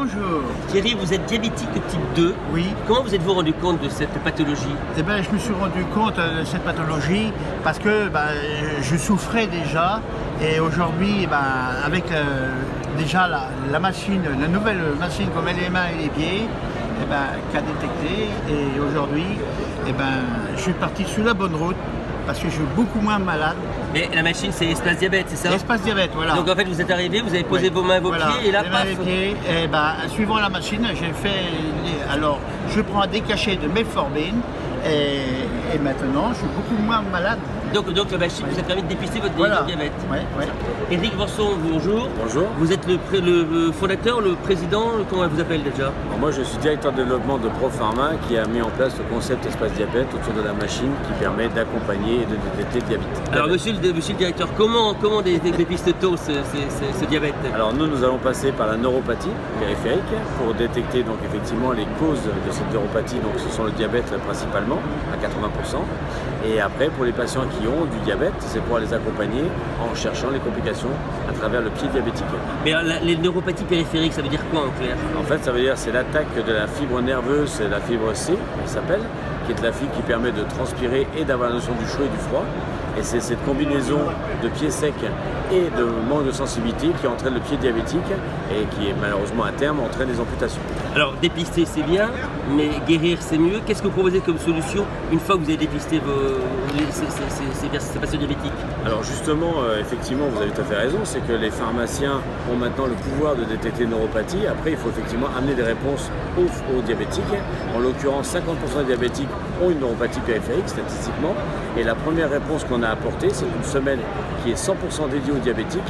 Bonjour. Thierry, vous êtes diabétique de type 2. Oui. Comment vous êtes-vous rendu compte de cette pathologie? Eh ben, je me suis rendu compte de cette pathologie parce que je souffrais déjà et aujourd'hui, avec déjà la machine, la nouvelle machine qu'on met les mains et les pieds, qu'a détecté, et aujourd'hui, je suis parti sur la bonne route parce que je suis beaucoup moins malade. Mais la machine, c'est Espace Diabète, c'est ça? Espace Diabète, voilà. Donc en fait, vous êtes arrivé, vous avez posé vos mains et vos pieds, et là, les mains et paf. les pieds, et suivant la machine, j'ai fait. Alors, je prends des cachets de metformine et maintenant, je suis beaucoup moins malade. Donc la machine vous a permis de dépister votre diabète. Ouais. Éric Vanson, bonjour. Bonjour. Vous êtes le fondateur, le président, comment on vous appelle déjà? Alors moi je suis directeur de développement de ProPharma qui a mis en place le concept Espace Diabète autour de la machine qui permet d'accompagner et de détecter le diabète. Alors monsieur le directeur, comment dépiste-t-on ce diabète? Alors nous allons passer par la neuropathie périphérique pour détecter donc effectivement les causes de cette neuropathie, donc ce sont le diabète principalement à 80%. Et après pour les patients qui ont du diabète, c'est pour les accompagner en cherchant les complications à travers le pied diabétique. Mais alors, les neuropathies périphériques, ça veut dire quoi en clair? En fait, ça veut dire c'est l'attaque de la fibre nerveuse, c'est la fibre C, elle s'appelle, qui est la fibre qui permet de transpirer et d'avoir la notion du chaud et du froid. Et c'est cette combinaison de pied sec et de manque de sensibilité qui entraîne le pied diabétique et qui malheureusement à terme entraîne des amputations. Alors dépister c'est bien, mais guérir c'est mieux. Qu'est-ce que vous proposez comme solution une fois que vous avez dépisté ces patients diabétiques? Alors justement, effectivement, vous avez tout à fait raison, c'est que les pharmaciens ont maintenant le pouvoir de détecter une neuropathie. Après, il faut effectivement amener des réponses aux diabétiques. En l'occurrence, 50% des diabétiques ont une neuropathie périphérique statistiquement. Et la première réponse qu'on a apportée, c'est une semelle qui est 100% dédiée aux diabétiques,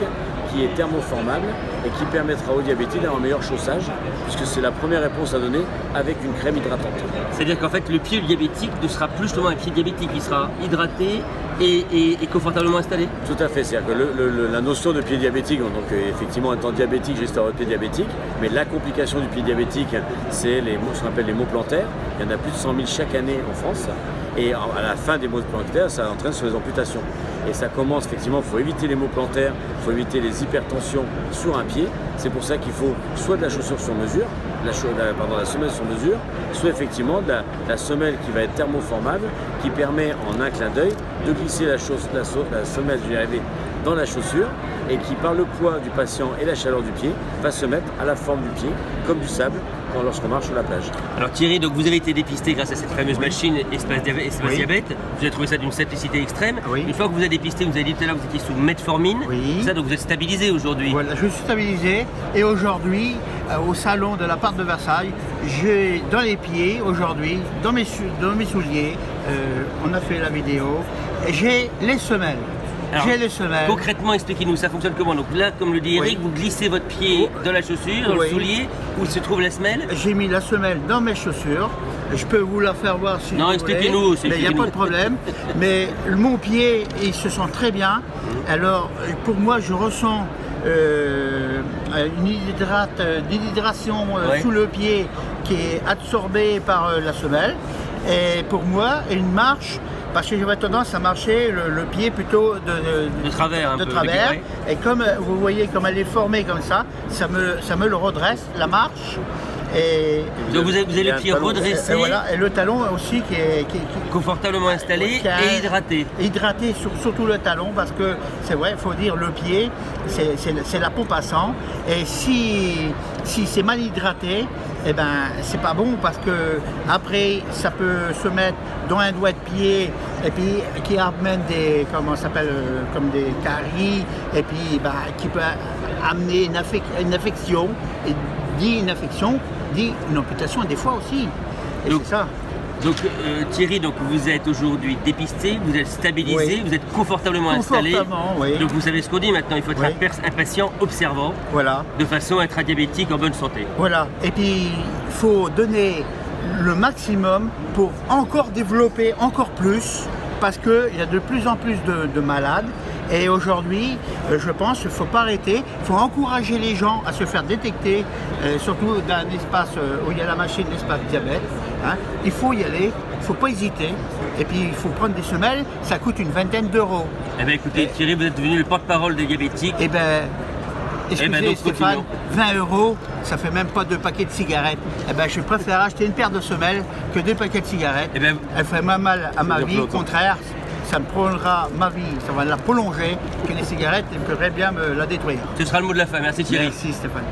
qui est thermoformable et qui permettra aux diabétiques d'avoir un meilleur chaussage, puisque c'est la première réponse à donner avec une crème hydratante. C'est-à-dire qu'en fait, le pied diabétique ne sera plus justement un pied diabétique, il sera hydraté et confortablement installé. Tout à fait, c'est-à-dire que la notion de pied diabétique, donc effectivement étant diabétique, j'ai un pied diabétique, mais la complication du pied diabétique, c'est ce qu'on appelle les maux plantaires. Il y en a plus de 100 000 chaque année en France. Et à la fin des maux plantaires, ça entraîne sur les amputations. Et ça commence effectivement, il faut éviter les maux plantaires, il faut éviter les hypertensions sur un pied. C'est pour ça qu'il faut soit de la chaussure sur mesure, la semelle sur mesure, soit effectivement de la semelle qui va être thermoformable, qui permet en un clin d'œil de glisser la semelle dans la chaussure et qui, par le poids du patient et la chaleur du pied, va se mettre à la forme du pied, comme du sable, lorsqu'on marche sur la plage. Alors Thierry, donc vous avez été dépisté grâce à cette fameuse machine Espace Diabète. Vous avez trouvé ça d'une simplicité extrême. Une fois que vous avez dépisté, vous avez dit tout à l'heure que vous étiez sous metformine. Ça, donc vous êtes stabilisé aujourd'hui. Voilà, je suis stabilisé et aujourd'hui, au salon de la Porte de Versailles, j'ai dans les pieds, aujourd'hui, dans mes souliers, on a fait la vidéo, j'ai les semelles. Alors, concrètement, expliquez-nous, ça fonctionne comment? Donc là, comme le dit Eric, vous glissez votre pied dans la chaussure, dans le soulier, où se trouve la semelle. J'ai mis la semelle dans mes chaussures. Je peux vous la faire voir si vous voulez. Non, expliquez-nous. Il n'y a pas de problème. Mais mon pied, il se sent très bien. Alors, pour moi, je ressens une hydratation sous le pied qui est absorbée par la semelle. Et pour moi, une marche, parce que j'avais tendance à marcher le pied plutôt de travers. Et comme vous voyez, comme elle est formée comme ça me le redresse, la marche. Donc vous avez le pied redressé. Et le talon aussi qui est confortablement installé et hydraté. Hydraté surtout le talon, parce que c'est vrai, il faut dire, le pied, c'est la pompe à sang. Et si c'est mal hydraté, c'est pas bon, parce que après ça peut se mettre dans un doigt de pied et puis qui amène comme des caries, et puis qui peut amener une infection, et dit une infection, dit une amputation des fois aussi. Et c'est ça. Donc Thierry, vous êtes aujourd'hui dépisté, vous êtes stabilisé, vous êtes confortablement installé. Oui. Donc vous savez ce qu'on dit maintenant, il faut être un patient observant, de façon à être un diabétique en bonne santé. Voilà, et puis il faut donner le maximum pour encore développer encore plus, parce qu'il y a de plus en plus de malades. Et aujourd'hui, je pense qu'il ne faut pas arrêter, il faut encourager les gens à se faire détecter, surtout dans un espace où il y a la machine d'Espace Diabète. Il faut y aller, il ne faut pas hésiter, et puis il faut prendre des semelles, ça coûte une vingtaine d'euros. Eh bien écoutez, Thierry, vous êtes devenu le porte-parole des diabétiques. excusez Stéphane, 20 €, ça fait même pas 2 paquets de cigarettes. Eh ben, je préfère acheter une paire de semelles que 2 paquets de cigarettes. Elle ferait moins mal à ma vie, au contraire, ça me prolongera ma vie, ça va la prolonger, que les cigarettes, elles pourraient bien me la détruire. Ce sera le mot de la fin, merci Thierry. Merci Stéphane.